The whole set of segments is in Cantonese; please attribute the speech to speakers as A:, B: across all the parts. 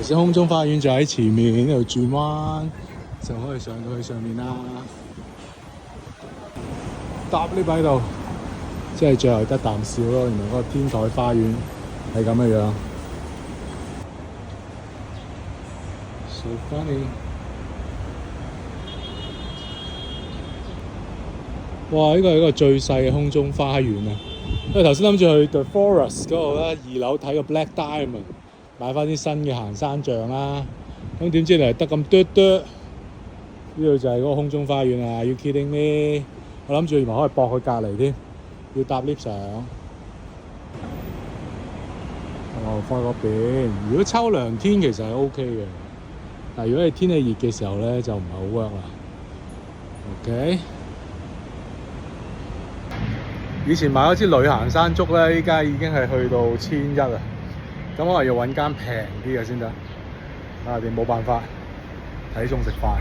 A: 頭先空中花園就喺前面呢度轉彎，就可以上到去上面啦。搭 lift 喺度，即係最後得啖笑咯。原來嗰個天台花園係咁嘅樣。So funny！ 哇！呢個係一個最細嘅空中花園啊！因為頭先諗住去 The Forest 嗰度咧，2樓睇個 Black Diamond， 買翻啲新嘅行山杖啦。咁點知嚟得咁嘟嘟？呢度就係嗰個空中花園啊！ You kidding me？ 我諗住原來可以駁去隔離添，要搭 lift 上。放喺嗰邊。如果秋涼天其實係 OK 嘅，但係如果係天氣熱嘅時候咧，就唔係好 work 啦。OK。以前買咗支旅行山竹咧，依家已經係去到1100啦。咁可能要揾間平啲嘅先得。啊，你冇辦法睇餸食飯，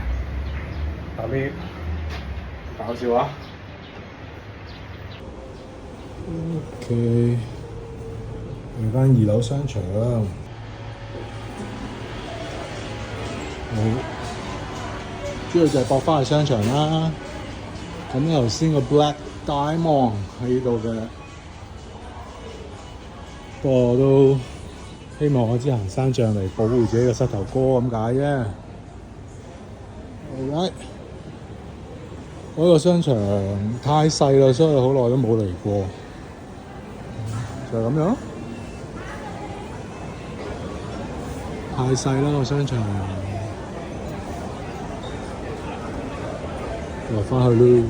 A: 搭 lift 搞笑啊！ OK， 嚟翻2樓商場。好，呢度就係駁翻去商場啦。咁頭先個 Black Diamond 喺度嘅，不過我都希望我支行山杖嚟保護自己嘅膝頭哥咁解啫。Alright， 嗰個商場太細啦，所以好耐都冇嚟過。就係咁樣，太細啦個商場，落翻去咯。